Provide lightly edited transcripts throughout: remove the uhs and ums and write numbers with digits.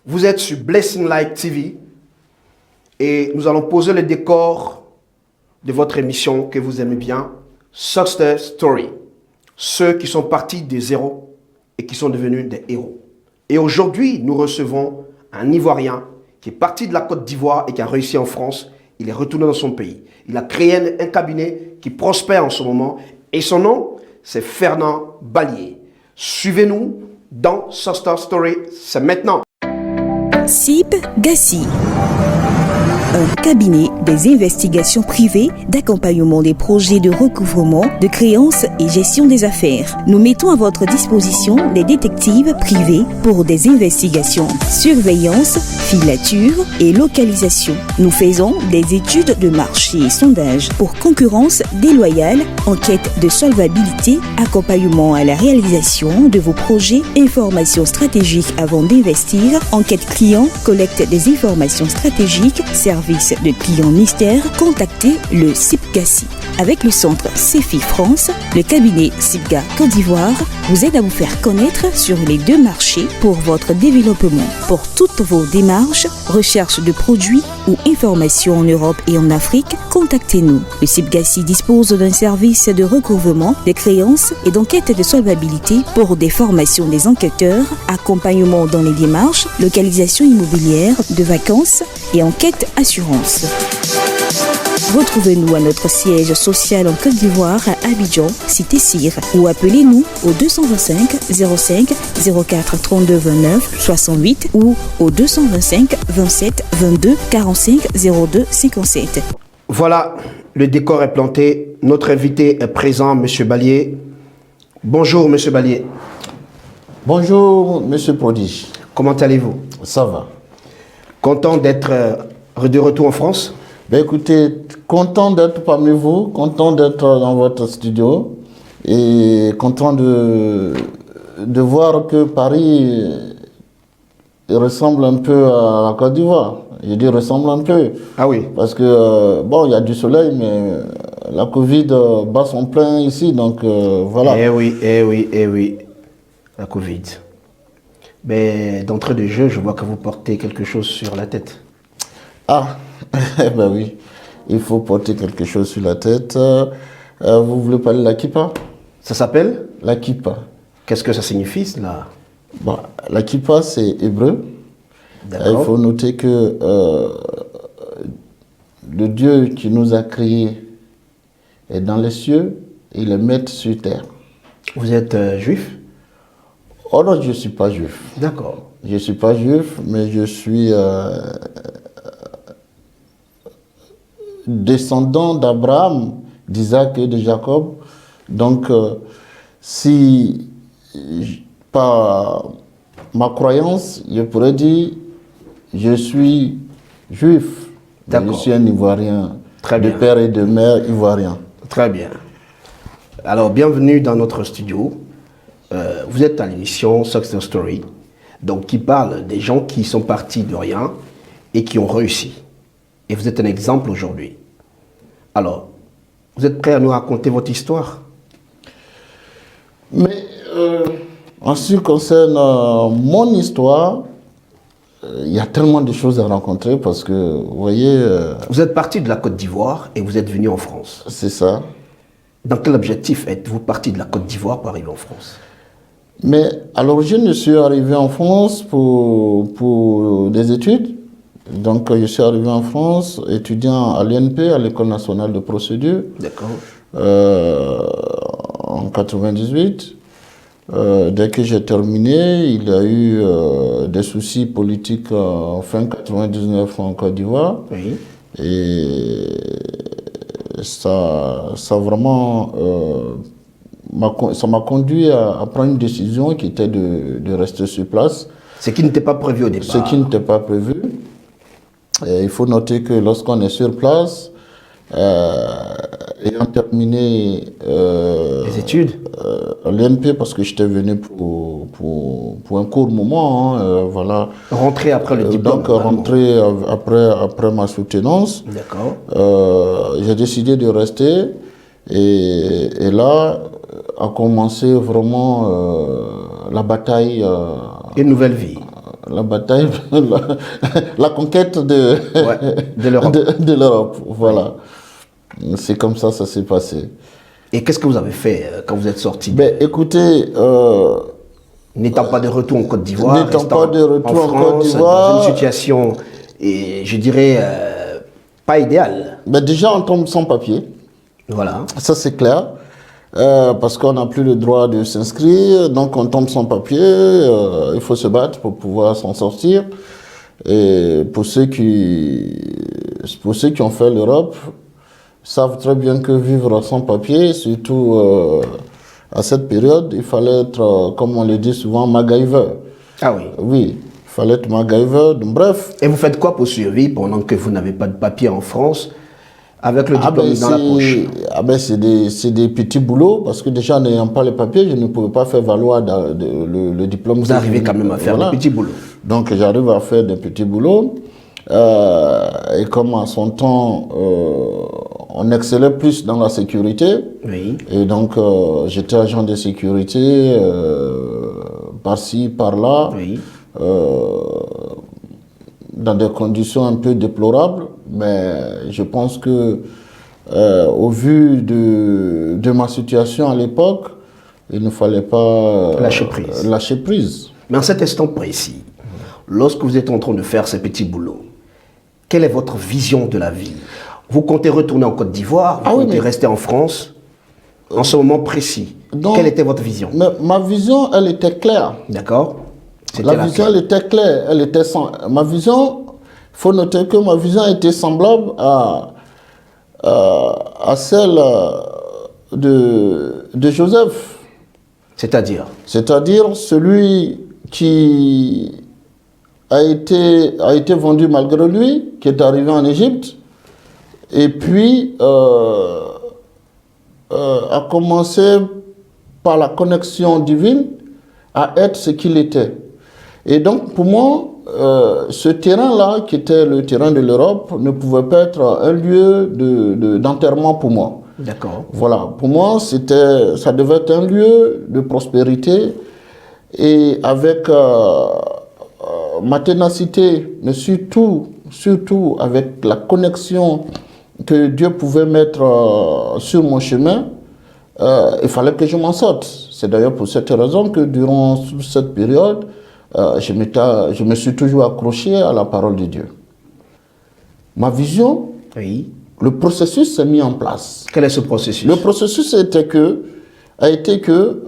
Vous êtes sur Blessing Light TV et nous allons poser le décor de votre émission que vous aimez bien, Success Story. Ceux qui sont partis des zéros et qui sont devenus des héros. Et aujourd'hui, nous recevons un Ivoirien qui est parti de la Côte d'Ivoire et qui a réussi en France. Il est retourné dans son pays. Il a créé un cabinet qui prospère en ce moment. Et son nom, c'est Fernand Ballier. Suivez-nous dans Success Story. C'est maintenant. SIB Gassi, un cabinet des investigations privées d'accompagnement des projets de recouvrement de créances et gestion des affaires. Nous mettons à votre disposition des détectives privés pour des investigations, surveillance, filature et localisation. Nous faisons des études de marché et sondages pour concurrence déloyale, enquête de solvabilité, accompagnement à la réalisation de vos projets, informations stratégiques avant d'investir, enquête client, collecte des informations stratégiques, service de clients mystères, contactez le SIPGASI. Avec le centre CEFI France, le cabinet SIPGA Côte d'Ivoire vous aide à vous faire connaître sur les deux marchés pour votre développement. Pour toutes vos démarches, recherche de produits ou informations en Europe et en Afrique, contactez-nous. Le SIPGASI dispose d'un service de recouvrement des créances et d'enquête de solvabilité pour des formations des enquêteurs, accompagnement dans les démarches, localisation immobilière, de vacances et enquête assurance. Retrouvez-nous à notre siège social en Côte d'Ivoire à Abidjan, cité Cyr, ou appelez-nous au 225 05 04 32 29 68 ou au 225 27 22 45 02 57. Voilà, le décor est planté. Notre invité est présent, M. Ballier. Bonjour, M. Ballier. Bonjour, M. Prodige. Comment allez-vous? Ça va. Content d'être de retour en France? Ben écoutez, content d'être parmi vous, content d'être dans votre studio et content de voir que Paris ressemble un peu à la Côte d'Ivoire. Je dis ressemble un peu. Ah oui. Parce que, bon, il y a du soleil, mais la Covid bat son plein ici, donc voilà. Eh oui. La Covid. Mais d'entrée de jeu, je vois que vous portez quelque chose sur la tête. Ah, ben oui, il faut porter quelque chose sur la tête. Vous voulez parler de la kippa? Ça s'appelle? La kippa. Qu'est-ce que ça signifie, là? Bon, la kippa, c'est hébreu. Il faut noter que le Dieu qui nous a créés est dans les cieux et il est maître sur terre. Vous êtes juif? Oh non, je ne suis pas juif. D'accord. Je ne suis pas juif, mais je suis descendant d'Abraham, d'Isaac et de Jacob. Donc, si par ma croyance, je pourrais dire, je suis juif. Je suis un Ivoirien, de père et de mère ivoirien. Très bien. Alors, bienvenue dans notre studio. Vous êtes à l'émission Success Story, donc qui parle des gens qui sont partis de rien et qui ont réussi. Et vous êtes un exemple aujourd'hui. Alors, vous êtes prêt à nous raconter votre histoire? Mais en ce qui concerne mon histoire, il y a tellement de choses à rencontrer parce que, vous voyez... Vous êtes parti de la Côte d'Ivoire et vous êtes venu en France. C'est ça. Dans quel objectif êtes-vous parti de la Côte d'Ivoire pour arriver en France? Mais à l'origine, je suis arrivé en France pour des études. Donc, je suis arrivé en France, étudiant à l'INP, à l'École nationale de procédure. D'accord. En 1998. Dès que j'ai terminé, il y a eu des soucis politiques en fin 1999 en Côte d'Ivoire. Oui. Et ça vraiment... ça m'a conduit à prendre une décision qui était de rester sur place. Ce qui n'était pas prévu au départ. Ce qui n'était pas prévu. Et il faut noter que lorsqu'on est sur place, ayant terminé les études à l'INP, parce que j'étais venu pour un court moment, voilà. Rentrer après le diplôme. Donc rentrer après ma soutenance. D'accord. J'ai décidé de rester et là a commencé vraiment la bataille. Une nouvelle vie. la bataille, la conquête de l'Europe. de l'Europe. Voilà. C'est comme ça s'est passé. Et qu'est-ce que vous avez fait quand vous êtes sorti? Ben, écoutez, n'étant pas de retour en Côte d'Ivoire, n'étant pas de retour en Côte dans d'Ivoire, une situation, et je dirais, pas idéale. ben déjà on tombe sans papier. Voilà. Ça c'est clair. Parce qu'on n'a plus le droit de s'inscrire, donc on tombe sans papier, il faut se battre pour pouvoir s'en sortir. Et pour ceux qui ont fait l'Europe, savent très bien que vivre sans papier, surtout à cette période, il fallait être, comme on le dit souvent, MacGyver. Ah oui. Oui, il fallait être MacGyver, donc, bref. Et vous faites quoi pour survivre pendant que vous n'avez pas de papier en France, avec le diplôme dans la poche? C'est des petits boulots, parce que déjà n'ayant pas les papiers, je ne pouvais pas faire valoir le diplôme. Vous arrivez quand même à faire des petits boulots. Donc j'arrive à faire des petits boulots. Et comme à son temps, on excellait plus dans la sécurité. Oui. Et donc j'étais agent de sécurité par-ci, par-là. Oui. Dans des conditions un peu déplorables, mais je pense que au vu de ma situation à l'époque, il ne fallait pas lâcher prise. Mais en cet instant précis, lorsque vous êtes en train de faire ces petits boulots, quelle est votre vision de la vie? Vous comptez retourner en Côte d'Ivoire? Vous comptez rester en France? En ce moment précis, donc, quelle était votre vision? Ma vision, elle était claire. D'accord. La vision, elle était claire. Elle était ma vision, il faut noter que ma vision était semblable à celle de Joseph. C'est-à-dire? C'est-à-dire celui qui a été vendu malgré lui, qui est arrivé en Égypte, et puis a commencé par la connexion divine à être ce qu'il était. Et donc, pour moi, ce terrain-là, qui était le terrain de l'Europe, ne pouvait pas être un lieu d'enterrement pour moi. D'accord. Voilà. Pour moi, ça devait être un lieu de prospérité. Et avec ma ténacité, mais surtout avec la connexion que Dieu pouvait mettre sur mon chemin, il fallait que je m'en sorte. C'est d'ailleurs pour cette raison que durant cette période, je me suis toujours accroché à la parole de Dieu. Ma vision, oui. Le processus s'est mis en place. Quel est ce processus? Le processus a été que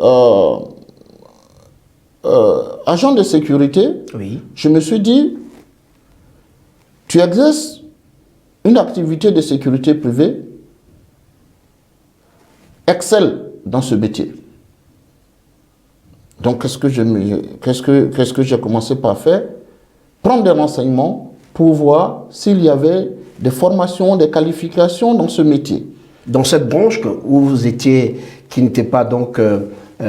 agent de sécurité, oui. Je me suis dit, tu exerces une activité de sécurité privée, excelle dans ce métier. Donc, qu'est-ce que j'ai commencé par faire? Prendre des renseignements pour voir s'il y avait des formations, des qualifications dans ce métier. Dans cette branche où vous étiez, qui n'était pas donc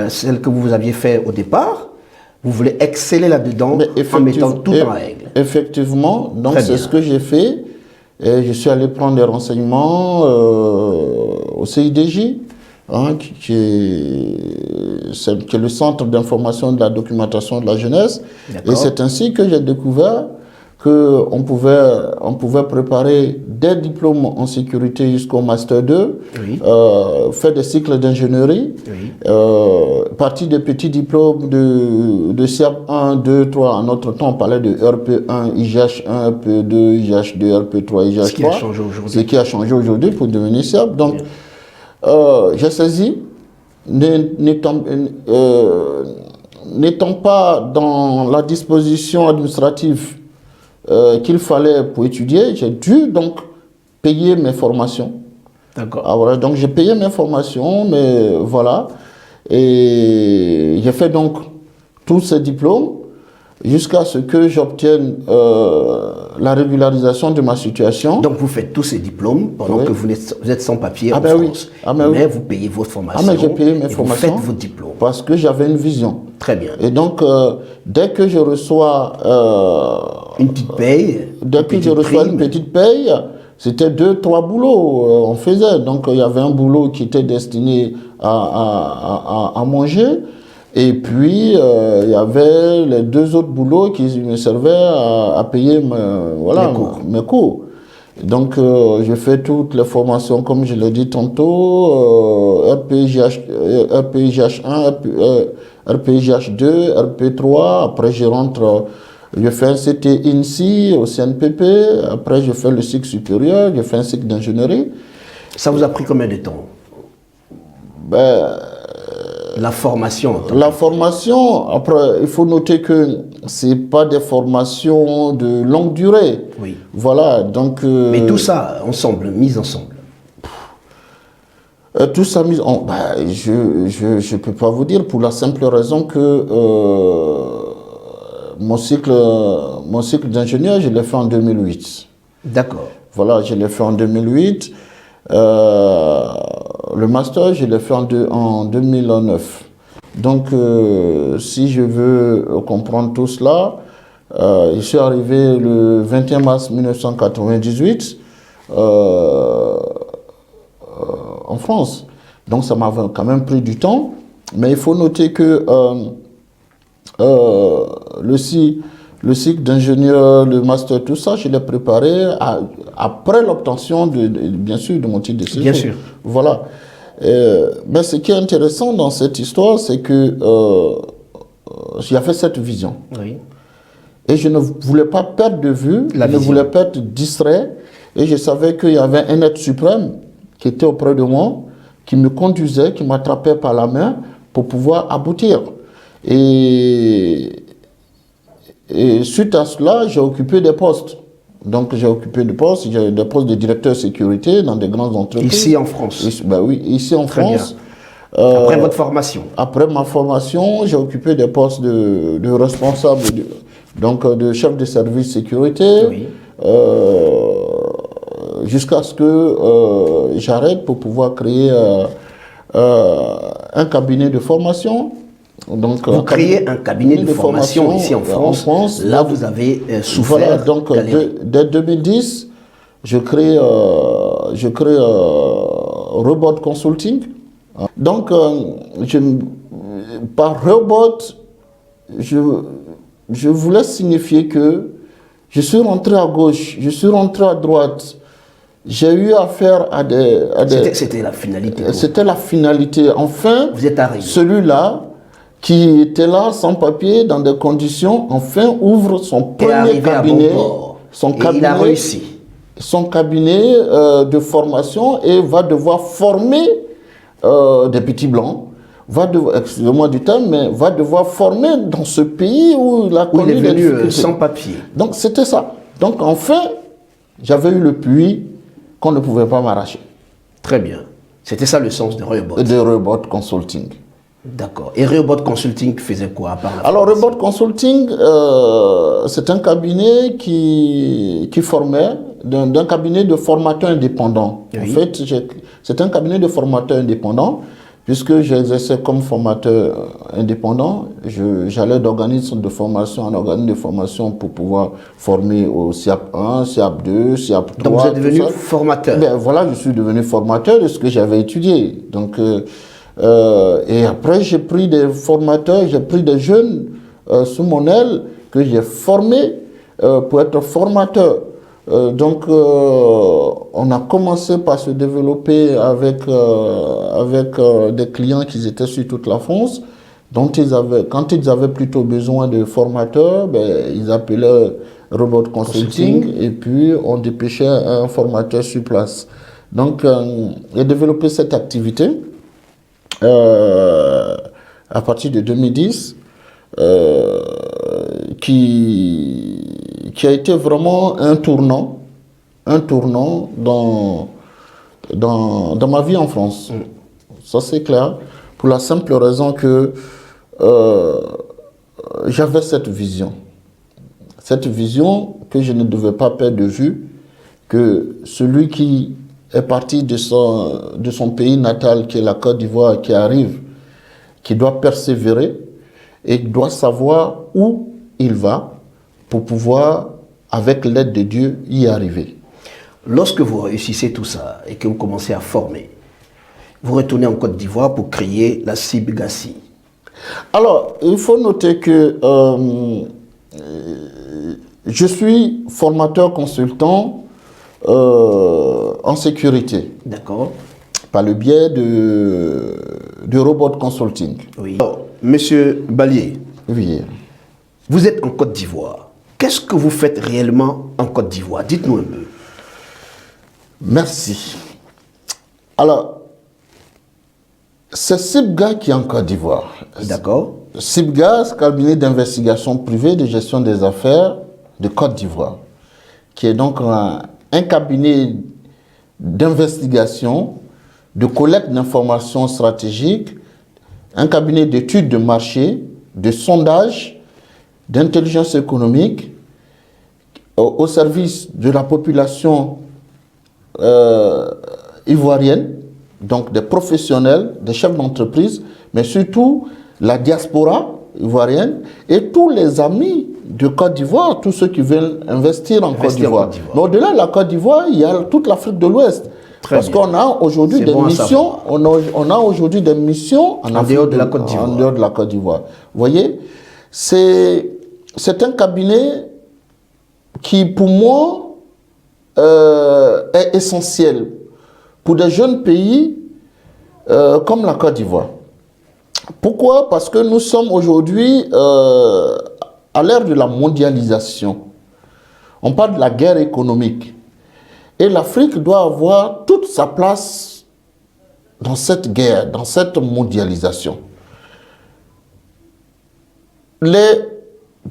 celle que vous aviez fait au départ, vous voulez exceller là-dedans en mettant tout en règle. Effectivement, donc c'est ce que j'ai fait. Et je suis allé prendre des renseignements au CIDJ, qui est le Centre d'information de la documentation de la jeunesse. Et c'est ainsi que j'ai découvert qu'on pouvait préparer des diplômes en sécurité jusqu'au Master 2, oui. Faire des cycles d'ingénierie, oui. Partir des petits diplômes de SIAP 1, 2, 3. En notre temps, on parlait de RP1, IGH1, RP2, IGH2, RP3, IGH3. Ce qui a changé aujourd'hui. Ce qui a changé aujourd'hui pour devenir SIAP. Donc, j'ai saisi, n'étant pas dans la disposition administrative qu'il fallait pour étudier, j'ai dû donc payer mes formations. D'accord. Alors, donc j'ai payé mes formations, mais voilà. Et j'ai fait donc tous ces diplômes jusqu'à ce que j'obtienne la régularisation de ma situation. Donc vous faites tous ces diplômes pendant que vous êtes sans papier en France. Oui. Mais vous payez vos formations. Mais j'ai payé mes formations. Vous faites vos diplômes. Parce que j'avais une vision. Très bien. Et donc, dès que je reçois une petite paye, une petite paye, c'était 2-3 boulots on faisait. Donc, il y avait un boulot qui était destiné à manger. Et puis, il y avait les 2 autres boulots qui me servaient à payer mes cours. Donc, j'ai fait toutes les formations, comme je l'ai dit tantôt, RPGH1, RPGH2, RP3. Après, je fais un CT INSI au CNPP. Après, je fais le cycle supérieur, je fais un cycle d'ingénierie. Ça vous a pris combien de temps? La formation. La formation, après, il faut noter que ce n'est pas des formations de longue durée. Oui. Voilà, donc... Mais tout ça mis ensemble. Tout ça mis en... je ne peux pas vous dire pour la simple raison que mon cycle d'ingénieur, je l'ai fait en 2008. D'accord. Voilà, je l'ai fait en 2008. Le master, je l'ai fait en 2009. Donc, si je veux comprendre tout cela, je suis arrivé le 21 mars 1998 en France. Donc, ça m'a quand même pris du temps. Mais il faut noter que le cycle d'ingénieur, le master, tout ça, je l'ai préparé après l'obtention, bien sûr, de mon titre de séjour. Bien sûr. Voilà. Mais ce qui est intéressant dans cette histoire, c'est que j'avais cette vision. Oui. Et je ne voulais pas perdre de vue, je ne voulais pas être distrait. Et je savais qu'il y avait un être suprême qui était auprès de moi, qui me conduisait, qui m'attrapait par la main pour pouvoir aboutir. Et suite à cela, j'ai occupé des postes. Donc j'ai occupé des postes de directeur sécurité dans des grandes entreprises. Ici en France? Oui, ici en Très France. Après votre formation? Après ma formation, j'ai occupé des postes de responsable, de chef de service sécurité. Oui. Jusqu'à ce que j'arrête pour pouvoir créer un cabinet de formation. Donc, vous créez un cabinet de formation ici en France. Là, vous avez souffert. Voilà, donc dès 2010, je crée Robot Consulting. Donc, par robot, je voulais signifier que je suis rentré à gauche, je suis rentré à droite. J'ai eu affaire à des... C'était la finalité. C'était la finalité. Enfin, vous êtes arrivé. Celui-là, qui était là sans papier, dans des conditions, enfin ouvre son premier cabinet. Il a réussi. Son cabinet de formation et va devoir former des petits blancs. Excusez-moi du terme, mais va devoir former dans ce pays où il a connu il est venu sans papier. Donc c'était ça. Donc enfin, j'avais eu le puits qu'on ne pouvait pas m'arracher. Très bien. C'était ça le sens de Robot. De Robot Consulting. D'accord. Et Robot Consulting faisait quoi à part la Alors Robot Consulting, c'est un cabinet qui formait, d'un cabinet de formateurs indépendants. Oui. En fait, c'est un cabinet de formateurs indépendants, puisque j'exerçais comme formateur indépendant. J'allais d'organisme de formation en organisme de formation pour pouvoir former au SIAP 1, SIAP 2, SIAP 3. Donc vous êtes devenu formateur? Voilà, je suis devenu formateur de ce que j'avais étudié. Donc... et après, j'ai pris des formateurs, j'ai pris des jeunes sous mon aile que j'ai formés pour être formateurs. Donc, on a commencé par se développer avec des clients qui étaient sur toute la France. Quand ils avaient plutôt besoin de formateurs, ils appelaient Robot Consulting et puis on dépêchait un formateur sur place. Donc, j'ai développé cette activité. À partir de 2010, qui a été vraiment un tournant dans ma vie en France. Ça c'est clair, pour la simple raison que j'avais cette vision que je ne devais pas perdre de vue, que celui qui est parti de son pays natal, qui est la Côte d'Ivoire, qui arrive, qui doit persévérer et doit savoir où il va pour pouvoir, avec l'aide de Dieu, y arriver. Lorsque vous réussissez tout ça et que vous commencez à former, vous retournez en Côte d'Ivoire pour créer la CIB Gassi. Alors, il faut noter que je suis formateur consultant en sécurité. D'accord. Par le biais de Robot Consulting. Oui. Alors, Monsieur Balier, Oui. vous êtes en Côte d'Ivoire. Qu'est-ce que vous faites réellement en Côte d'Ivoire? Dites-nous un peu. Merci. Alors, c'est SIPGA qui est en Côte d'Ivoire. D'accord. SIPGA, c'est le cabinet d'investigation privée de gestion des affaires de Côte d'Ivoire, qui est donc un cabinet d'investigation, de collecte d'informations stratégiques, un cabinet d'études de marché, de sondage, d'intelligence économique, au service de la population ivoirienne, donc des professionnels, des chefs d'entreprise, mais surtout la diaspora ivoirienne et tous les amis de Côte d'Ivoire, tous ceux qui veulent investir en Côte d'Ivoire. Mais au-delà de la Côte d'Ivoire, il y a toute l'Afrique de l'Ouest. Parce qu'on a aujourd'hui des missions, on a aujourd'hui des missions en dehors de la Côte d'Ivoire. En dehors de la Côte d'Ivoire. Vous voyez, c'est un cabinet qui, pour moi, est essentiel pour des jeunes pays comme la Côte d'Ivoire. Pourquoi? Parce que nous sommes aujourd'hui à l'ère de la mondialisation. On parle de la guerre économique. Et l'Afrique doit avoir toute sa place dans cette guerre, dans cette mondialisation. Les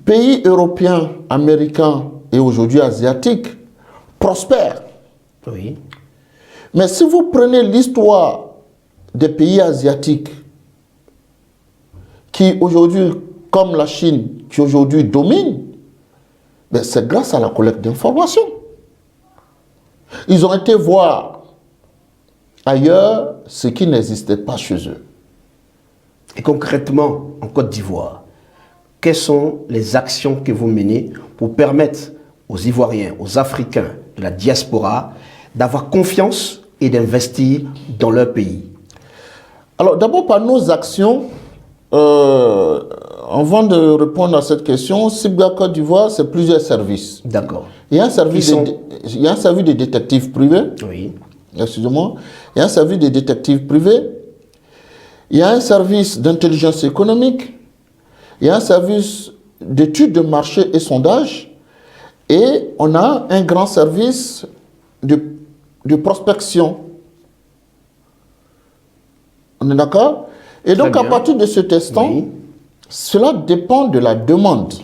pays européens, américains et aujourd'hui asiatiques prospèrent. Oui. Mais si vous prenez l'histoire des pays asiatiques qui aujourd'hui, comme la Chine, qui aujourd'hui domine, ben c'est grâce à la collecte d'informations. Ils ont été voir ailleurs ce qui n'existait pas chez eux. Et concrètement, en Côte d'Ivoire, quelles sont les actions que vous menez pour permettre aux Ivoiriens, aux Africains de la diaspora d'avoir confiance et d'investir dans leur pays? Alors d'abord par nos actions, avant de répondre à cette question, SIPGA Côte d'Ivoire, c'est plusieurs services. D'accord. Il y a un service, il y a un service de détectives privés. Oui. Excusez-moi. Il y a un service de détectives privés. Il y a un service d'intelligence économique. Il y a un service d'études de marché et sondage. Et on a un grand service de prospection. On est d'accord? Et donc, à partir de cet instant, oui, cela dépend de la demande.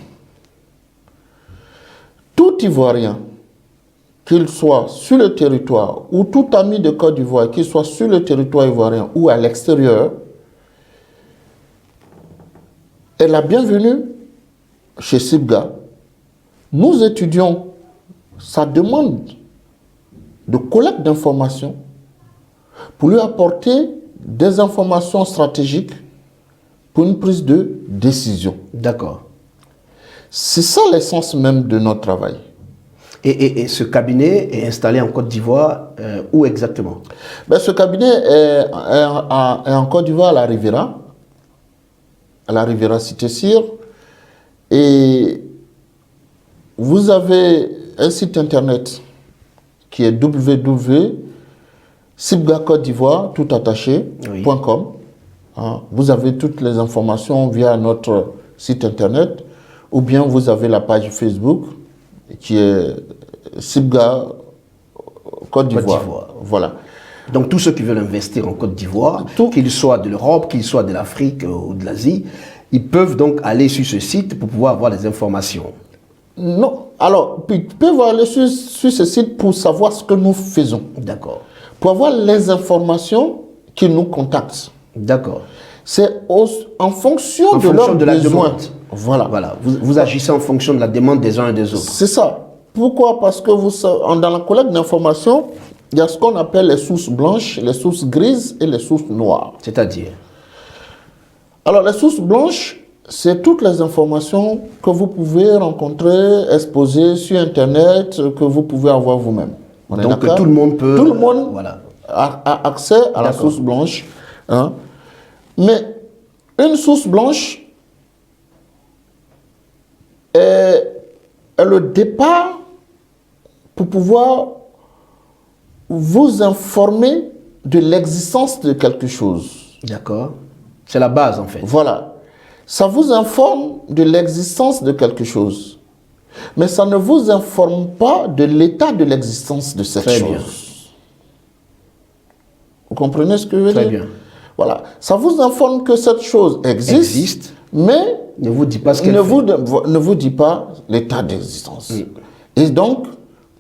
Tout Ivoirien, qu'il soit sur le territoire, ou tout ami de Côte d'Ivoire, qu'il soit sur le territoire ivoirien ou à l'extérieur, est la bienvenue chez SIPGA. Nous étudions sa demande de collecte d'informations pour lui apporter des informations stratégiques pour une prise de décision. D'accord. C'est ça l'essence même de notre travail. Et ce cabinet est installé en Côte d'Ivoire, où exactement? Ben, ce cabinet est en Côte d'Ivoire à la Riviera Cité-Cyr. Et vous avez un site internet qui est www.sipgacote-d'ivoire, tout attaché, oui, .com. Vous avez toutes les informations via notre site internet, ou bien vous avez la page Facebook qui est SIPGA Côte d'Ivoire. Voilà. Donc tous ceux qui veulent investir en Côte d'Ivoire, qu'ils soient de l'Europe, qu'ils soient de l'Afrique ou de l'Asie, ils peuvent donc aller sur ce site pour pouvoir avoir les informations. Non, alors ils peuvent aller sur ce site pour savoir ce que nous faisons. D'accord. Pour avoir les informations qu'ils nous contactent. D'accord. C'est en fonction de leurs besoins. Voilà. Voilà. Vous agissez en fonction de la demande des uns et des autres. C'est ça. Pourquoi? Parce que dans la collecte d'informations, il y a ce qu'on appelle les sources blanches, les sources grises et les sources noires. C'est-à-dire? Alors, les sources blanches, c'est toutes les informations que vous pouvez rencontrer, exposer sur Internet, que vous pouvez avoir vous-même. Donc, tout le monde peut... Tout le monde voilà, a accès à la source blanche. Hein. Mais Une source blanche est le départ pour pouvoir vous informer de l'existence de quelque chose. D'accord. C'est la base, en fait. Voilà. Ça vous informe de l'existence de quelque chose. Mais ça ne vous informe pas de l'état de l'existence de cette Très chose. bien. Vous comprenez ce que je veux Très dire? bien. Voilà. Ça vous informe que cette chose existe. Mais Ne vous dit pas ce qu'elle ne fait. ne vous dit pas l'état d'existence. Et donc,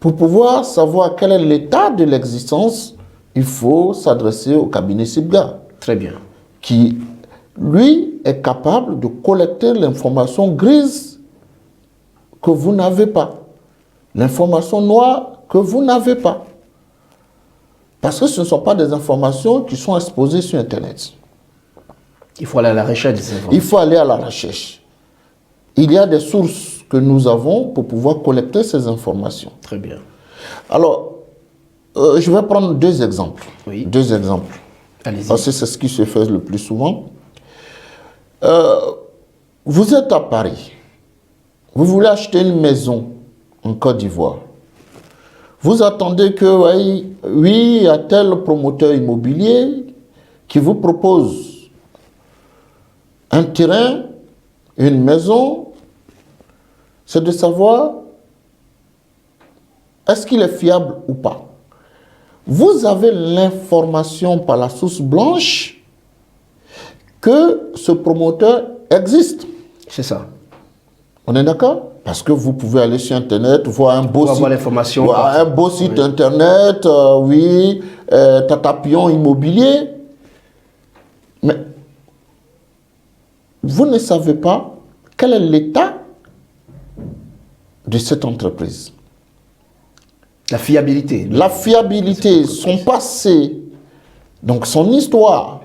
pour pouvoir savoir quel est l'état de l'existence, il faut s'adresser au cabinet SIPGA, Très bien. qui, lui, est capable de collecter l'information grise que vous n'avez pas, l'information noire que vous n'avez pas. Parce que ce ne sont pas des informations qui sont exposées sur Internet. Il faut aller à la recherche de ces informations. Il faut aller à la recherche. Il y a des sources que nous avons pour pouvoir collecter ces informations. Très bien. Alors, je vais prendre deux exemples. Oui. Deux exemples. Allez-y. Parce que c'est ce qui se fait le plus souvent. Vous êtes à Paris. Vous voulez acheter une maison en Côte d'Ivoire. Vous attendez que, oui, il y a tel promoteur immobilier qui vous propose un terrain, une maison. C'est de savoir est-ce qu'il est fiable ou pas. Vous avez l'information par la source blanche que ce promoteur existe. C'est ça. On est d'accord? Parce que vous pouvez aller sur Internet, voir un beau Pour site, avoir l'information. voir un beau site Internet, Tatapion immobilier. Mais vous ne savez pas quel est l'état de cette entreprise. La fiabilité. La fiabilité, son passé, donc son histoire,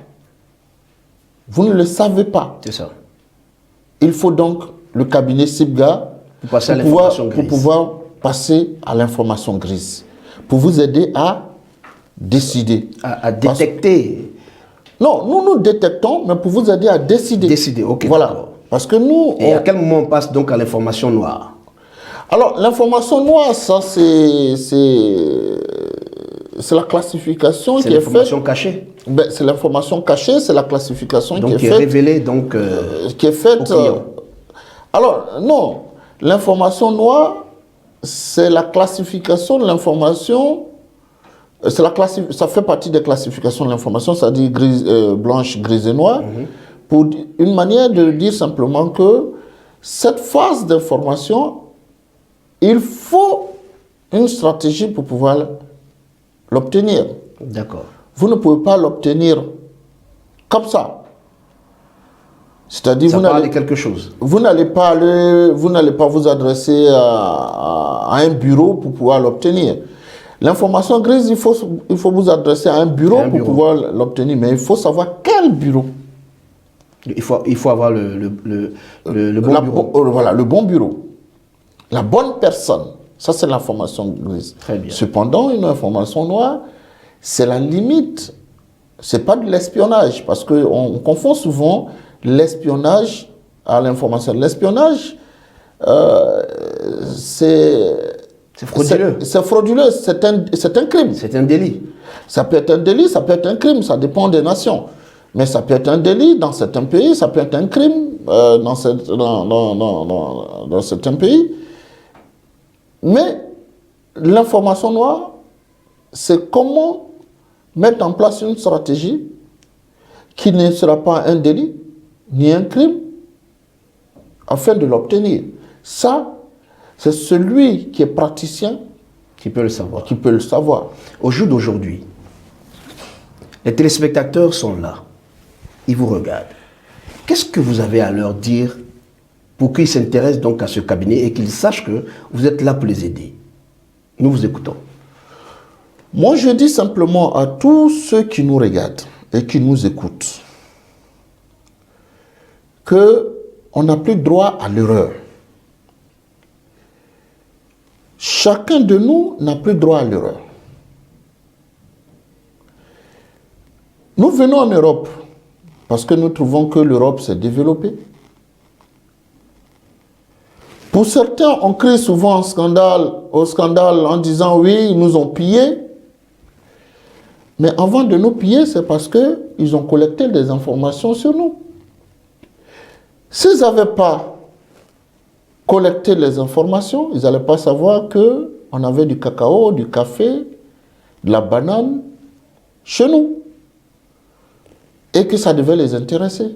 vous ne le savez pas. C'est ça. Il faut donc le cabinet SIPGA Pour passer à l'information pour grise. pouvoir passer à l'information grise, pour vous aider à décider. À détecter. Non, nous détectons, mais pour vous aider à décider. Décider, ok. Voilà. D'accord. Parce que nous... Et à quel moment on passe donc à l'information noire? Alors, l'information noire, ça, c'est la classification C'est qui est faite. l'information cachée. Ben, c'est l'information cachée, c'est la classification Donc, qui est est faite. révélée donc, Qui est faite. au client. Alors, non. L'information noire, c'est la classification de l'information. Ça fait partie des classifications de l'information, c'est-à-dire blanche, grise et noire, pour une manière de dire simplement que cette phase d'information, il faut une stratégie pour pouvoir l'obtenir. D'accord. Vous ne pouvez pas l'obtenir comme ça. C'est-à-dire Ça parle de quelque chose. vous n'allez pas vous adresser à un bureau pour pouvoir l'obtenir. L'information grise, il faut vous adresser à un bureau pour pouvoir l'obtenir, mais il faut savoir quel bureau. Il faut avoir le bon bureau. Voilà, le bon bureau. La bonne personne. Ça, c'est l'information grise. Très bien. Cependant, une information noire, c'est la limite. C'est pas de l'espionnage, parce qu'on confond souvent l'espionnage à l'information. L'espionnage, c'est frauduleux. C'est frauduleux, c'est un crime. C'est un délit. Ça peut être un délit, ça peut être un crime, ça dépend des nations. Mais ça peut être un délit dans certains pays, ça peut être un crime dans certains pays. Mais l'information noire, c'est comment mettre en place une stratégie qui ne sera pas un délit ni un crime afin de l'obtenir. Ça, c'est celui qui est praticien qui peut le savoir. Qui peut le savoir. Au jour d'aujourd'hui, les téléspectateurs sont là. Ils vous regardent. Qu'est-ce que vous avez à leur dire pour qu'ils s'intéressent donc à ce cabinet et qu'ils sachent que vous êtes là pour les aider? Nous vous écoutons. Moi, je dis simplement à tous ceux qui nous regardent et qui nous écoutent qu'on n'a plus droit à l'erreur. Chacun de nous n'a plus droit à l'erreur. Nous venons en Europe parce que nous trouvons que l'Europe s'est développée. Pour certains, on crie souvent au scandale en disant oui, ils nous ont pillés. Mais avant de nous piller, c'est parce qu'ils ont collecté des informations sur nous. S'ils n'avaient pas collecté les informations, ils n'allaient pas savoir qu'on avait du cacao, du café, de la banane chez nous. Et que ça devait les intéresser.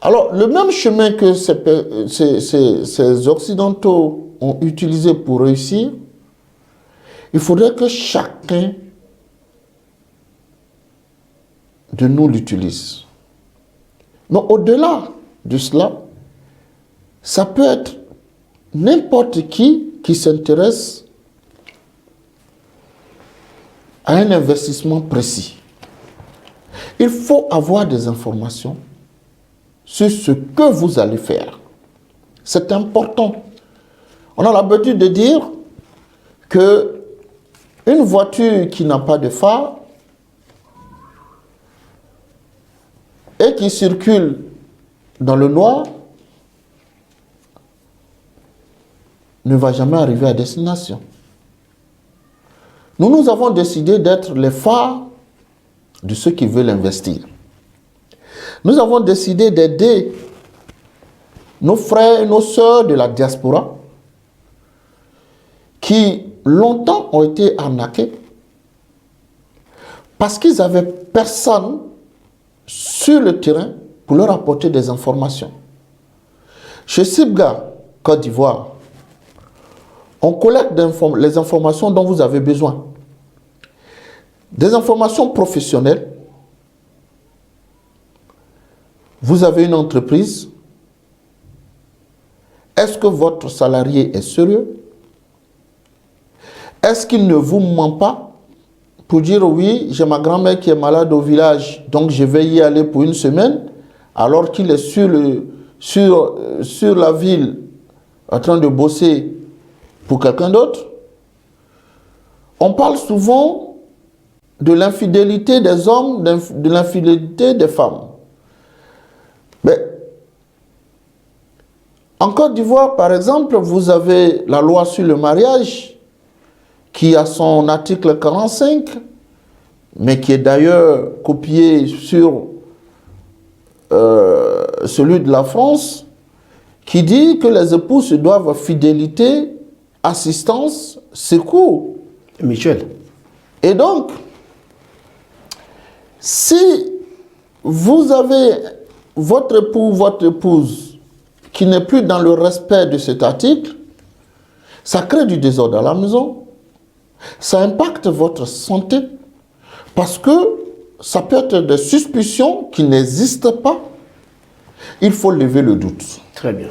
Alors, le même chemin que ces Occidentaux ont utilisé pour réussir, il faudrait que chacun de nous l'utilise. Mais au-delà de cela, ça peut être n'importe qui s'intéresse à un investissement précis. Il faut avoir des informations sur ce que vous allez faire. C'est important. On a l'habitude de dire que une voiture qui n'a pas de phare et qui circule dans le noir ne va jamais arriver à destination. Nous avons décidé d'être les phares de ceux qui veulent investir. Nous avons décidé d'aider nos frères et nos sœurs de la diaspora qui longtemps ont été arnaqués parce qu'ils n'avaient personne sur le terrain pour leur apporter des informations. Chez Sibga, Côte d'Ivoire, on collecte les informations dont vous avez besoin. Des informations professionnelles. Vous avez une entreprise. Est-ce que votre salarié est sérieux? Est-ce qu'il ne vous ment pas pour dire oui, j'ai ma grand-mère qui est malade au village, donc je vais y aller pour une semaine, alors qu'il est sur la ville en train de bosser pour quelqu'un d'autre? On parle souvent de l'infidélité des hommes, de l'infidélité des femmes. Mais en Côte d'Ivoire, par exemple, vous avez la loi sur le mariage qui a son article 45, mais qui est d'ailleurs copié sur celui de la France, qui dit que les époux se doivent fidélité, assistance, secours. Michel. Et donc, si vous avez votre époux, votre épouse, qui n'est plus dans le respect de cet article, ça crée du désordre à la maison, ça impacte votre santé, parce que ça peut être des suspicions qui n'existent pas. Il faut lever le doute. Très bien.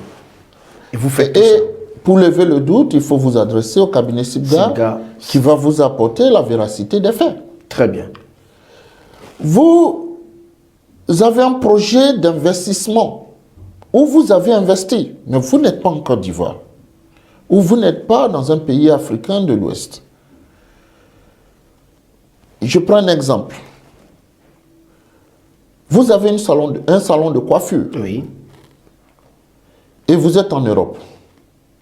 Et vous faites tout Et ça. pour lever le doute, il faut vous adresser au cabinet Sibga qui va vous apporter la véracité des faits. Très bien. Vous avez un projet d'investissement où vous avez investi, mais vous n'êtes pas en Côte d'Ivoire, ou vous n'êtes pas dans un pays africain de l'Ouest. Je prends un exemple. Vous avez un salon de coiffure Oui. et vous êtes en Europe.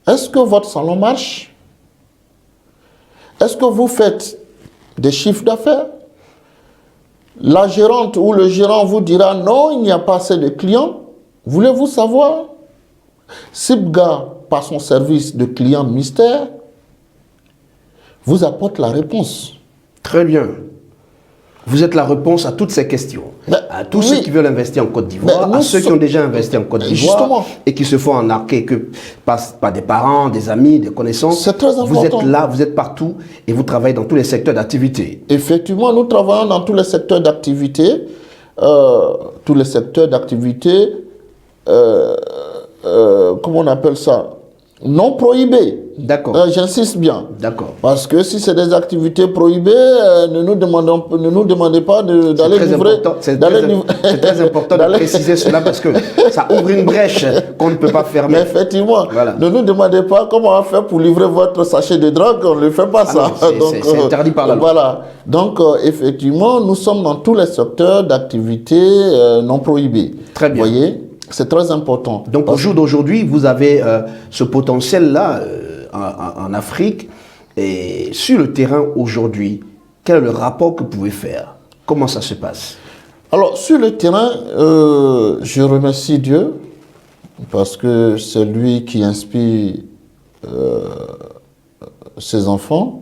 Est-ce que votre salon marche? Est-ce que vous faites des chiffres d'affaires? La gérante ou le gérant vous dira non, il n'y a pas assez de clients. Voulez-vous savoir? Sibga, par son service de client mystère, vous apporte la réponse. Très bien. Vous êtes la réponse à toutes ces questions. Mais, à tous oui. ceux qui veulent investir en Côte d'Ivoire, Mais à ceux qui ont déjà investi en Côte d'Ivoire Justement. et qui se font arnaquer par des parents, des amis, des connaissances. C'est très Vous êtes important. là, vous êtes partout et vous travaillez dans tous les secteurs d'activité. Effectivement, nous travaillons dans tous les secteurs d'activité. Tous les secteurs d'activité, comment on appelle ça? non prohibées. D'accord. J'insiste bien. D'accord. Parce que si c'est des activités prohibées, ne nous demandez pas d'aller livrer. C'est très important de préciser cela parce que ça ouvre une brèche qu'on ne peut pas fermer. Mais effectivement, voilà. Ne nous demandez pas comment on va faire pour livrer votre sachet de drogue, on ne le fait pas ça. C'est interdit par la loi. Voilà. Donc, effectivement, nous sommes dans tous les secteurs d'activités non prohibées. Très bien. Vous voyez, c'est très important. Donc, au jour d'aujourd'hui, vous avez ce potentiel-là en Afrique. Et sur le terrain aujourd'hui, quel est le rapport que vous pouvez faire? Comment ça se passe? Alors, sur le terrain, je remercie Dieu parce que c'est lui qui inspire ses enfants.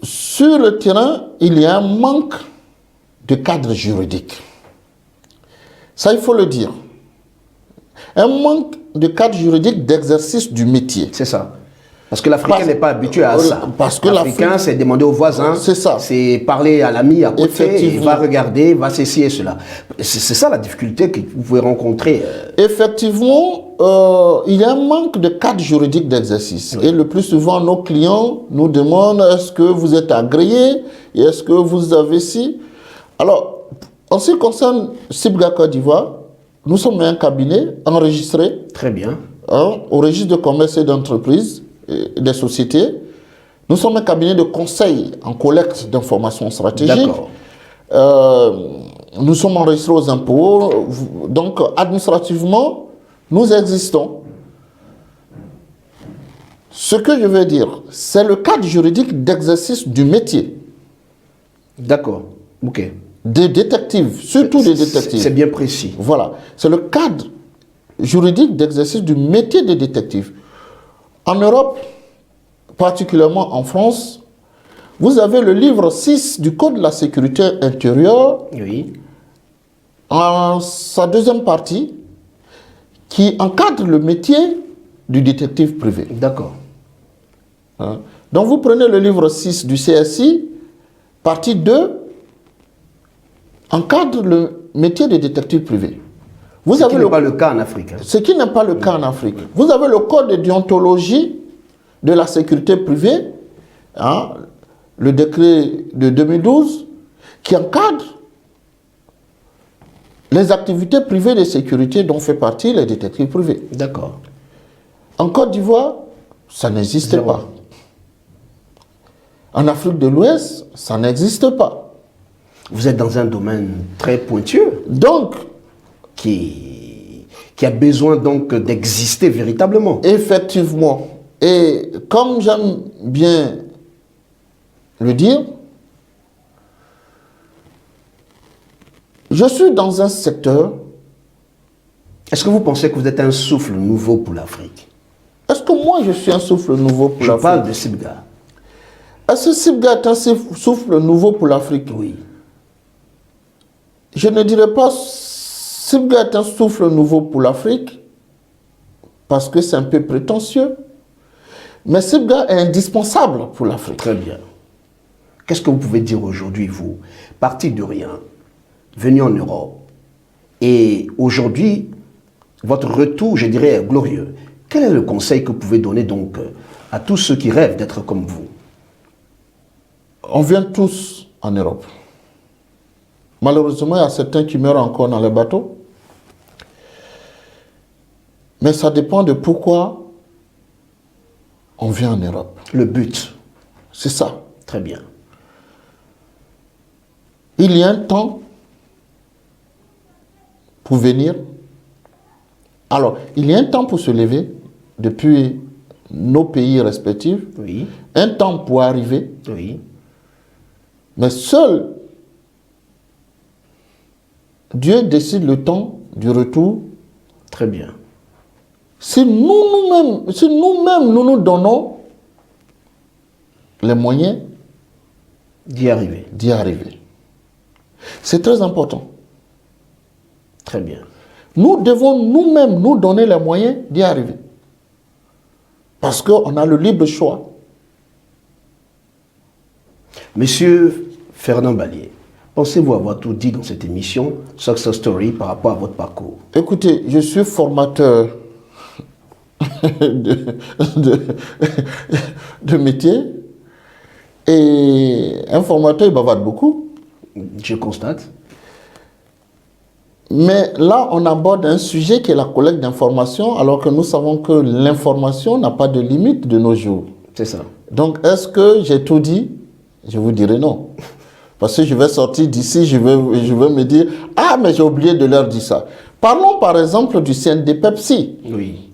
Sur le terrain, il y a un manque de cadre juridique. Ça, il faut le dire. Un manque de cadre juridique d'exercice du métier. C'est ça. Parce que l'Africain n'est pas habitué à ça. Parce que l'Africain, c'est demander aux voisins. C'est ça. C'est parler à l'ami à côté. Il va regarder, va s'essayer cela. C'est ça la difficulté que vous pouvez rencontrer. Effectivement, il y a un manque de cadre juridique d'exercice. Oui. Et le plus souvent, nos clients nous demandent est-ce que vous êtes agréé et est-ce que vous avez ci. Alors, en ce qui concerne Sibga Côte d'Ivoire, nous sommes un cabinet enregistré. Très bien. Au registre de commerce et d'entreprise des sociétés. Nous sommes un cabinet de conseil en collecte d'informations stratégiques. Nous sommes enregistrés aux impôts. Donc, administrativement, nous existons. Ce que je veux dire, c'est le cadre juridique d'exercice du métier. D'accord. OK. Des détectives, surtout des détectives. C'est bien précis. Voilà. C'est le cadre juridique d'exercice du métier des détectives. En Europe, particulièrement en France, vous avez le livre 6 du Code de la sécurité intérieure, oui, en sa deuxième partie, qui encadre le métier du détective privé. D'accord. Donc vous prenez le livre 6 du CSI, partie 2, encadre le métier de détective privé. Ce qui n'est pas le cas en Afrique. Ce qui n'est pas le cas en Afrique. Vous avez le code de déontologie de la sécurité privée, le décret de 2012, qui encadre les activités privées de sécurité dont fait partie les détectives privés. D'accord. En Côte d'Ivoire, ça n'existe pas. En Afrique de l'Ouest, ça n'existe pas. Vous êtes dans un domaine très pointueux. Donc, qui a besoin donc d'exister véritablement. Effectivement. Et comme j'aime bien le dire, je suis dans un secteur... Est-ce que vous pensez que vous êtes un souffle nouveau pour l'Afrique? Est-ce que moi je suis un souffle nouveau pour l'Afrique? Je parle de Sibga. Est-ce que Sibga est un souffle nouveau pour l'Afrique? Oui. Je ne dirais pas Sibga est un souffle nouveau pour l'Afrique parce que c'est un peu prétentieux. Mais Sibga est indispensable pour l'Afrique. Très bien. Qu'est-ce que vous pouvez dire aujourd'hui, vous, parti de rien, venu en Europe, et aujourd'hui, votre retour, je dirais, est glorieux. Quel est le conseil que vous pouvez donner donc à tous ceux qui rêvent d'être comme vous? On vient tous en Europe. Malheureusement, il y a certains qui meurent encore dans les bateaux. Mais ça dépend de pourquoi on vient en Europe. Le but. C'est ça. Très bien. Il y a un temps pour venir. Alors, il y a un temps pour se lever depuis nos pays respectifs. Oui. Un temps pour arriver. Oui. Mais seul Dieu décide le temps du retour. Très bien. Si nous-mêmes, nous nous donnons les moyens d'y arriver. C'est très important. Très bien. Nous devons nous-mêmes nous donner les moyens d'y arriver. Parce qu'on a le libre choix. Monsieur Fernand Ballier, pensez-vous avoir tout dit dans cette émission Success Story par rapport à votre parcours? Écoutez, je suis formateur de, de, de métier. Et un formateur, il bavarde beaucoup. Je constate. Mais là, on aborde un sujet qui est la collecte d'informations, alors que nous savons que l'information n'a pas de limite de nos jours. C'est ça. Donc, est-ce que j'ai tout dit? Je vous dirai non. Parce que je vais sortir d'ici, je vais me dire, ah, mais j'ai oublié de leur dire ça. Parlons par exemple du CNDPEPSI. Oui.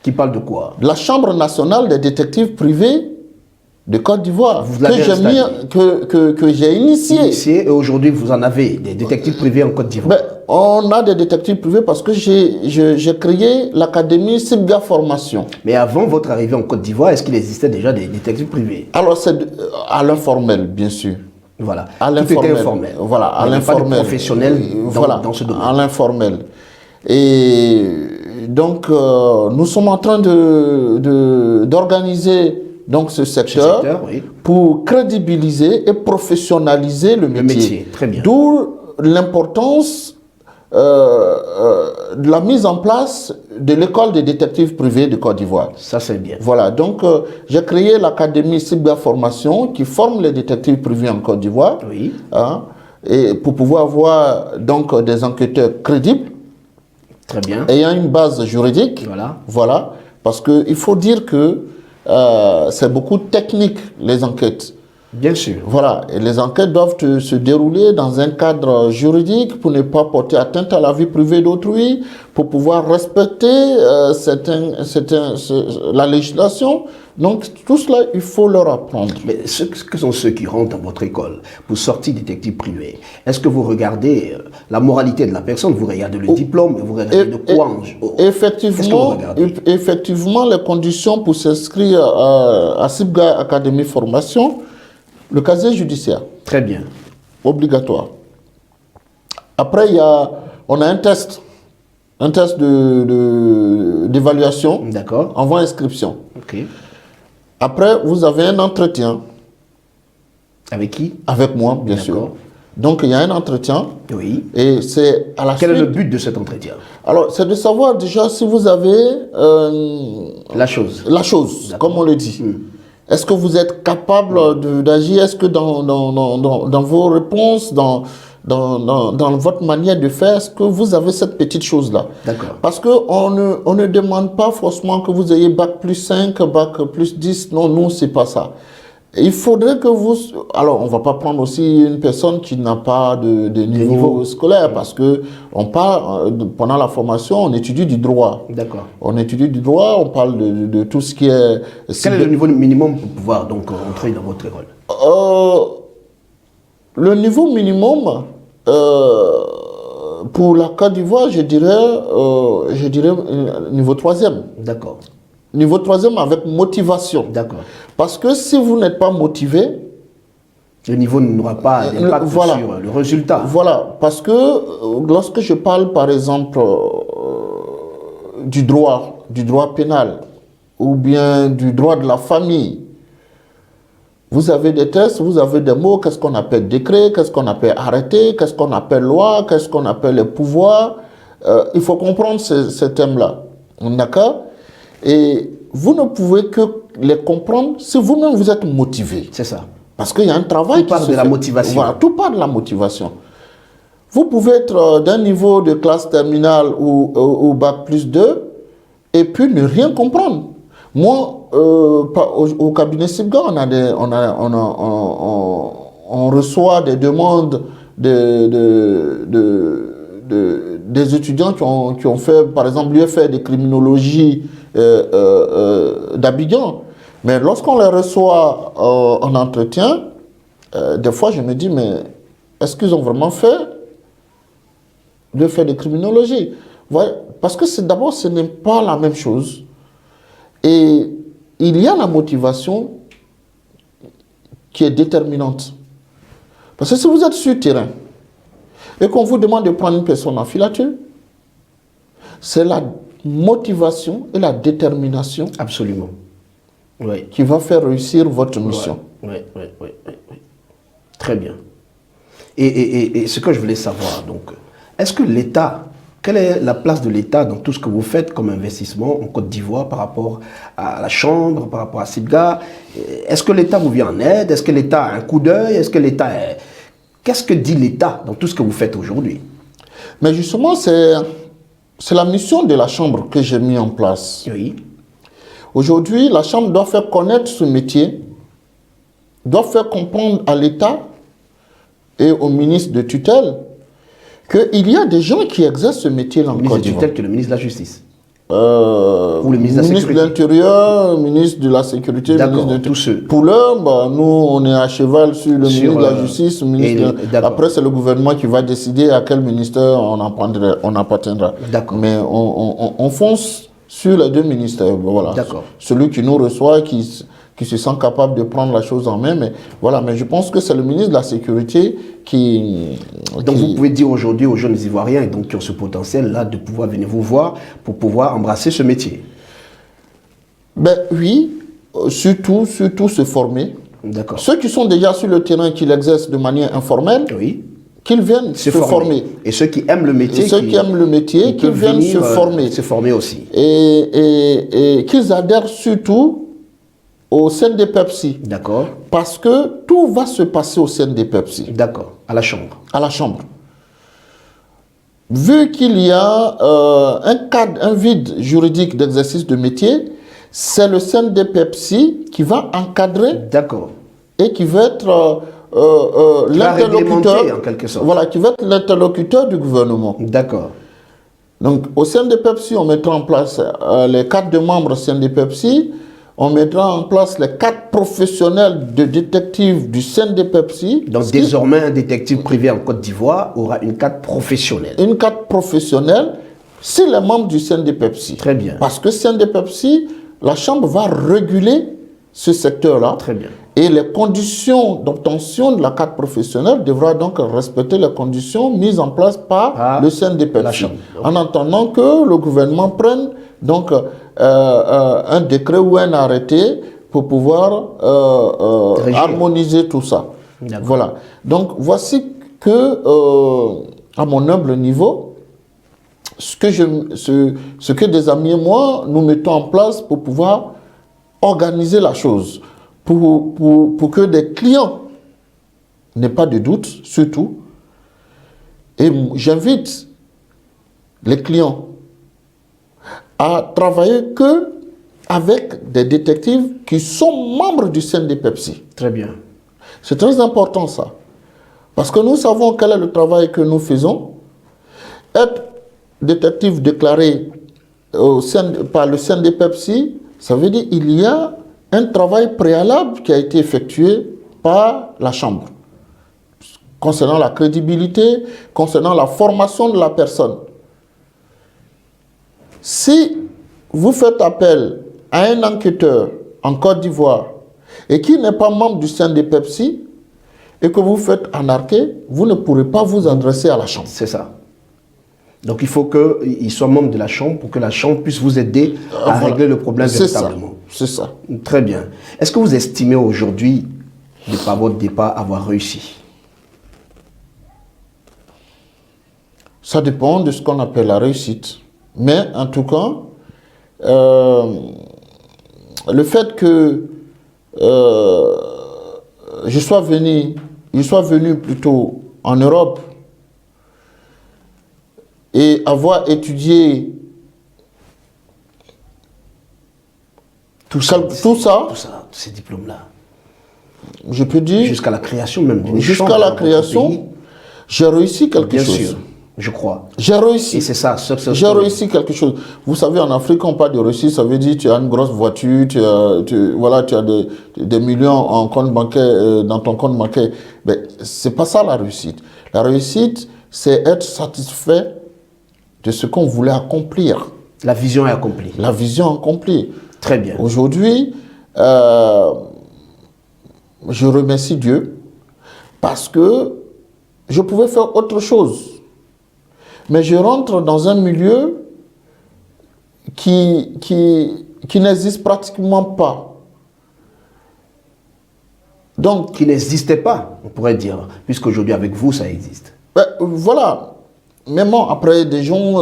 Qui parle de quoi? La Chambre nationale des détectives privés de Côte d'Ivoire, que j'ai initié. Et aujourd'hui, vous en avez des détectives privés en Côte d'Ivoire. On a des détectives privés parce que j'ai créé l'académie Sibga Formation. Mais avant votre arrivée en Côte d'Ivoire, est-ce qu'il existait déjà des détectives privés? Alors, c'est à l'informel, bien sûr. Voilà. À l'informel. Voilà, à l'informel. Pas de professionnels dans ce domaine. À l'informel. Et donc, nous sommes en train d'organiser donc ce secteur, oui, pour crédibiliser et professionnaliser le métier. Très bien. D'où l'importance de la mise en place de l'école des détectives privés de Côte d'Ivoire. Ça, c'est bien. Voilà, donc j'ai créé l'académie Cyber Formation qui forme les détectives privés en Côte d'Ivoire. Oui. Et pour pouvoir avoir donc des enquêteurs crédibles. Très bien. Ayant une base juridique. Voilà. Voilà, parce qu'il faut dire que c'est beaucoup technique, les enquêtes. Bien sûr. Voilà, et les enquêtes doivent se dérouler dans un cadre juridique pour ne pas porter atteinte à la vie privée d'autrui, pour pouvoir respecter la législation. Donc, tout cela, il faut leur apprendre. Mais que sont ceux qui rentrent dans votre école pour sortir détective privé? Est-ce que vous regardez la moralité de la personne? Vous regardez le diplôme? Vous regardez de quoi? Effectivement, les conditions pour s'inscrire à Sibga Academy Formation, le casier judiciaire. Très bien. Obligatoire. Après, on a un test d'évaluation. D'accord. Avant inscription. Ok. Après, vous avez un entretien. Avec qui? Avec moi, bien sûr. Donc, il y a un entretien. Oui. Et c'est à la Quel est le but de cet entretien? Alors, c'est de savoir déjà si vous avez... la chose. La chose, comme on le dit. Est-ce que vous êtes capable d'agir? Est-ce que dans vos réponses, dans votre manière de faire, est-ce que vous avez cette petite chose-là? D'accord. Parce qu'on ne demande pas forcément que vous ayez bac plus 5, bac plus 10. Non, nous, c'est pas ça. Il faudrait que vous... Alors, on ne va pas prendre aussi une personne qui n'a pas de niveau scolaire, parce que on parle, pendant la formation, on étudie du droit. D'accord. On étudie du droit, on parle de tout ce qui est... Quel est le niveau minimum pour pouvoir donc entrer dans votre école? Le niveau minimum, pour la Côte d'Ivoire, je dirais niveau 3e. D'accord. Niveau 3e avec motivation. D'accord. Parce que si vous n'êtes pas motivé... Le niveau n'aura pas d'impact sur le résultat. Voilà, parce que lorsque je parle par exemple du droit pénal ou bien du droit de la famille, vous avez des tests, vous avez des mots, qu'est-ce qu'on appelle décret, qu'est-ce qu'on appelle arrêté, qu'est-ce qu'on appelle loi, qu'est-ce qu'on appelle les pouvoirs. Il faut comprendre ces thèmes-là. D'accord? Et vous ne pouvez que les comprendre si vous-même vous êtes motivé. C'est ça. Parce qu'il y a un travail qui part de la motivation. Voilà, tout part de la motivation. Vous pouvez être d'un niveau de classe terminale ou bac plus 2 et puis ne rien comprendre. Moi, au cabinet Sibga, on reçoit des demandes des étudiants qui ont fait, par exemple, l'UFR de criminologie d'Abidjan. Mais lorsqu'on les reçoit en entretien, des fois je me dis, mais est-ce qu'ils ont vraiment fait l'UFR de criminologie? Voilà. Parce que d'abord, ce n'est pas la même chose. Et il y a la motivation qui est déterminante. Parce que si vous êtes sur le terrain et qu'on vous demande de prendre une personne en filature, c'est la motivation et la détermination absolument qui va faire réussir votre mission. Oui. Très bien. Et ce que je voulais savoir, donc, est-ce que l'État quelle est la place de l'État dans tout ce que vous faites comme investissement en Côte d'Ivoire par rapport à la Chambre, par rapport à SIPGA? Est-ce que l'État vous vient en aide? Est-ce que l'État a un coup d'œil? Est-ce que l'État est... Qu'est-ce que dit l'État dans tout ce que vous faites aujourd'hui? Mais justement, c'est la mission de la Chambre que j'ai mis en place. Oui. Aujourd'hui, la Chambre doit faire connaître ce métier, doit faire comprendre à l'État et au ministre de tutelle qu'il y a des gens qui exercent ce métier-là en Le ministre Côte de d'Ivoire. tutelle, qui est le ministre de la Justice. Ou le ministre de la ministre de Sécurité. l'Intérieur, ministre de la Sécurité, D'accord, ministre de tous ceux. Pour l'heure, nous, on est à cheval sur le Sur, ministre de la Justice. Le ministre d'accord. Après, c'est le gouvernement qui va décider à quel ministère on appartiendra. D'accord. Mais on fonce sur les deux ministères. Voilà. D'accord. Celui qui nous reçoit, qui se sent capable de prendre la chose en main. Mais, voilà. Mais je pense que c'est le ministre de la Sécurité qui... Donc vous pouvez dire aujourd'hui aux jeunes Ivoiriens et donc qui ont ce potentiel-là de pouvoir venir vous voir pour pouvoir embrasser ce métier. Ben oui, surtout se former. D'accord. Ceux qui sont déjà sur le terrain, qui l'exercent de manière informelle, Oui. qu'ils viennent se former. Et ceux qui aiment le métier, Et ceux qui aiment le métier, qu'ils peuvent viennent venir, se former. se former aussi. Et qu'ils adhèrent surtout au CNDPEPSI. D'accord. Parce que tout va se passer au CNDPEPSI, D'accord. À la Chambre. à la Chambre. Vu qu'il y a un vide juridique d'exercice de métier, c'est le CNDPEPSI qui va encadrer D'accord. et qui va être va réglementer, l'interlocuteur, en quelque sorte. voilà, qui va être l'interlocuteur du gouvernement. D'accord. Donc, au CNDPEPSI, on mettra en place les 4 de membres CNDPEPSI, on mettra en place les 4 professionnels de détectives du CNDPEPSI. Donc désormais, un détective privé en Côte d'Ivoire aura une carte professionnelle. Une carte professionnelle, c'est les membres du CNDPEPSI. Très bien. Parce que CNDPEPSI, la Chambre va réguler ce secteur-là. Très bien. Et les conditions d'obtention de la carte professionnelle devra donc respecter les conditions mises en place par le CNDPEPSI. la Chambre. En attendant que le gouvernement prenne donc un décret ou un arrêté pour pouvoir harmoniser tout ça. Voilà. Donc voici que, à mon humble niveau, ce que des amis et moi, nous mettons en place pour pouvoir organiser la chose, pour que des clients n'aient pas de doute, surtout. Et j'invite les clients à travailler que avec des détectives qui sont membres du CNDPEPSI. Très bien. C'est très important ça. Parce que nous savons quel est le travail que nous faisons. Être détective déclaré par le CNDPEPSI, ça veut dire qu'il y a un travail préalable qui a été effectué par la Chambre concernant la crédibilité, concernant la formation de la personne. Si vous faites appel à un enquêteur en Côte d'Ivoire et qui n'est pas membre du CNDPEPSI et que vous faites anarquer, vous ne pourrez pas vous adresser à la Chambre. C'est ça. Donc il faut qu'il soit membre de la Chambre pour que la Chambre puisse vous aider à régler le problème véritablement. C'est ça. Très bien. Est-ce que vous estimez aujourd'hui, par votre départ, avoir réussi? Ça dépend de ce qu'on appelle la réussite. Mais en tout cas, le fait que je sois venu plutôt en Europe et avoir étudié tout ça, tous ces diplômes-là. Je peux dire, Jusqu'à la création même d'une chambre jusqu'à la dans votre création, pays. j'ai réussi quelque Bien chose. sûr, je crois. J'ai réussi. Et c'est ça, J'ai réussi quelque chose. Vous savez, en Afrique, on parle de réussite, ça veut dire tu as une grosse voiture, tu as des millions en compte bancaire, dans ton compte bancaire. Mais c'est pas ça la réussite. La réussite, c'est être satisfait de ce qu'on voulait accomplir. La vision est accomplie. La vision accomplie. Très bien. Aujourd'hui, je remercie Dieu parce que je pouvais faire autre chose. Mais je rentre dans un milieu qui n'existe pratiquement pas. Donc, Qui n'existait pas, on pourrait dire, puisqu'aujourd'hui avec vous, ça existe. voilà. même après des gens,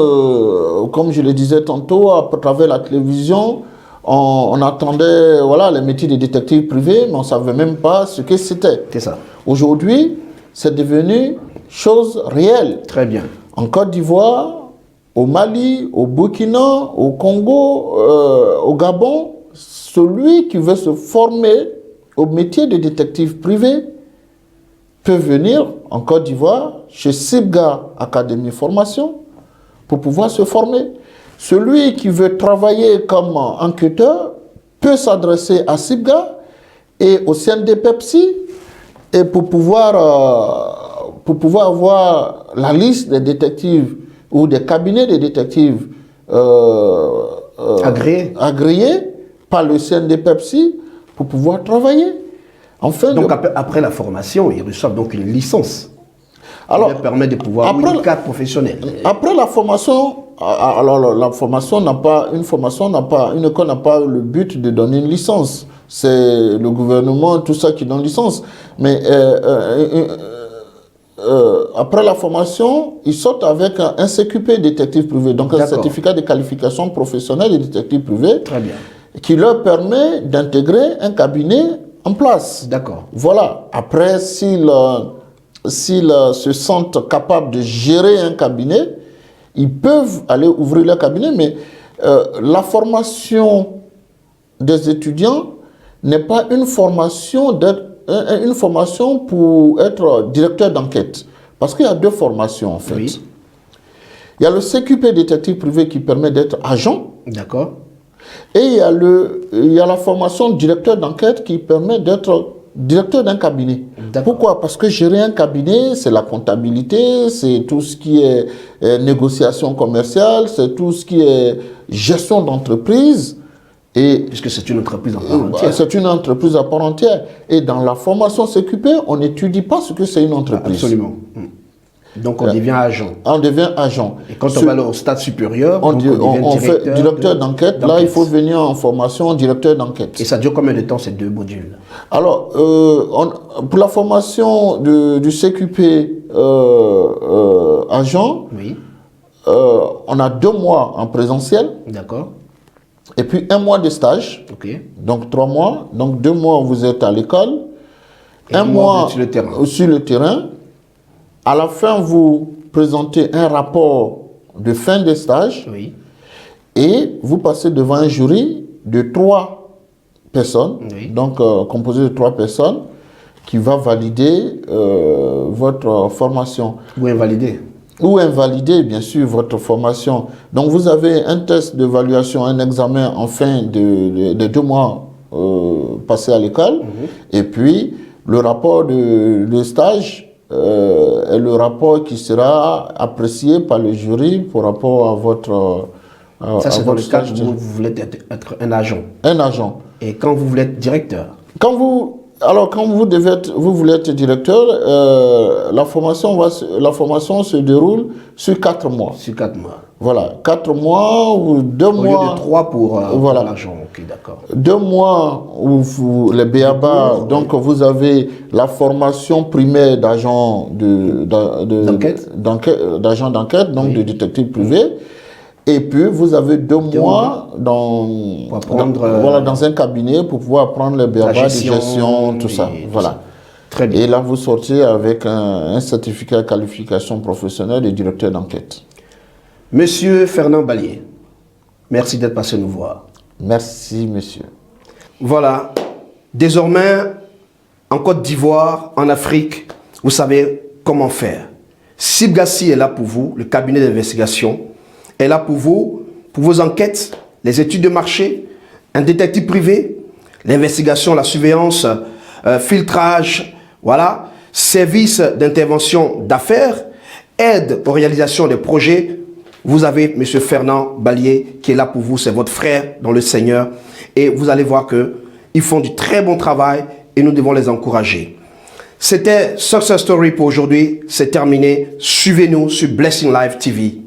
comme je le disais tantôt, à travers la télévision, on attendait voilà, les métiers de détective privé, mais on ne savait même pas ce que c'était. C'est ça. Aujourd'hui, c'est devenu chose réelle. Très bien. En Côte d'Ivoire, au Mali, au Burkina, au Congo, au Gabon, celui qui veut se former au métier de détective privé peut venir en Côte d'Ivoire chez Sibga Académie Formation pour pouvoir se former. Celui qui veut travailler comme enquêteur peut s'adresser à Sibga et au CNDPEPSI et pour pouvoir avoir la liste des détectives ou des cabinets de détectives agréés par le CNDPEPSI pour pouvoir travailler. Enfin, donc après la formation, ils reçoivent donc une licence. Alors, qui leur permet de pouvoir avoir une carte professionnelle. Après la formation, alors la formation n'a pas, une école n'a pas le but de donner une licence. C'est le gouvernement, tout ça qui donne licence. Mais après la formation, ils sortent avec un CQP détective privé, donc un certificat de qualification professionnelle de détective privé. Très bien. Qui leur permet d'intégrer un cabinet en place. D'accord. Voilà. Après, s'ils se sentent capables de gérer un cabinet, ils peuvent aller ouvrir leur cabinet, mais la formation des étudiants n'est pas une formation pour être directeur d'enquête. Parce qu'il y a deux formations, en fait. Oui. Il y a le CQP détective privé qui permet d'être agent. D'accord. Et il y a la formation directeur d'enquête qui permet d'être directeur d'un cabinet. Pourquoi? Parce que gérer un cabinet, c'est la comptabilité, c'est tout ce qui est négociation commerciale, c'est tout ce qui est gestion d'entreprise. Puisque c'est une entreprise à part entière. C'est une entreprise à part entière. Et dans la formation CQP, on n'étudie pas ce que c'est une entreprise. Absolument. Donc on devient agent. On devient agent. Et quand on va au stade supérieur, on fait directeur d'enquête. Là, il faut venir en formation directeur d'enquête. Et ça dure combien de temps ces deux modules? Alors, pour la formation du CQP agent, oui. On a 2 mois en présentiel. D'accord. Et puis 1 mois de stage. Ok. Donc 3 mois. Donc 2 mois, vous êtes à l'école. Et 1 mois sur le terrain. Sur le terrain. À la fin, vous présentez un rapport de fin de stage. Oui. Et vous passez devant un jury de 3 personnes. Oui. Donc composé de 3 personnes qui va valider votre formation. Ou invalider. Ou invalider, bien sûr, votre formation. Donc, vous avez un test d'évaluation, un examen en fin de 2 mois passés à l'école. Et puis, le rapport de stage est le rapport qui sera apprécié par le jury par rapport à votre ça, c'est dans le cas où vous voulez être un agent. Un agent. Et quand vous voulez être directeur? Quand vous voulez être directeur, la formation se déroule sur 4 mois. Sur 4 mois. Voilà, 4 mois ou 2 mois. Au lieu de 3 pour l'agent, ok, d'accord. 2 mois où les BABA, donc vous avez la formation primaire d'agent d'agent d'enquête, donc de détective privé. Et puis, vous avez 2 mois dans un cabinet pour pouvoir apprendre les BABA de gestion, tout ça. Voilà. Très bien. Et là, vous sortez avec un certificat de qualification professionnelle de directeur d'enquête. Monsieur Fernand Ballier, merci d'être passé nous voir. Merci, monsieur. Voilà. Désormais, en Côte d'Ivoire, en Afrique, vous savez comment faire. Sibgassi est là pour vous, le cabinet d'investigation est là pour vous, pour vos enquêtes, les études de marché, un détective privé, l'investigation, la surveillance, filtrage, voilà, service d'intervention d'affaires, aide aux réalisations des projets. Vous avez M. Fernand Ballier qui est là pour vous, c'est votre frère dans le Seigneur. Et vous allez voir qu'ils font du très bon travail et nous devons les encourager. C'était Success Story pour aujourd'hui, c'est terminé. Suivez-nous sur Blessing Live TV.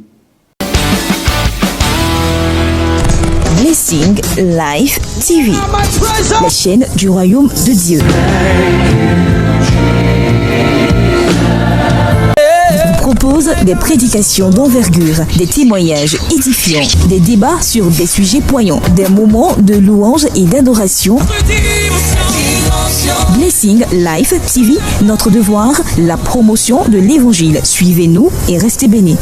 Blessing Live TV, la chaîne du royaume de Dieu. Vous propose des prédications d'envergure, des témoignages édifiants, des débats sur des sujets poignants, des moments de louange et d'adoration. Blessing Life TV, notre devoir, la promotion de l'évangile. Suivez-nous et restez bénis.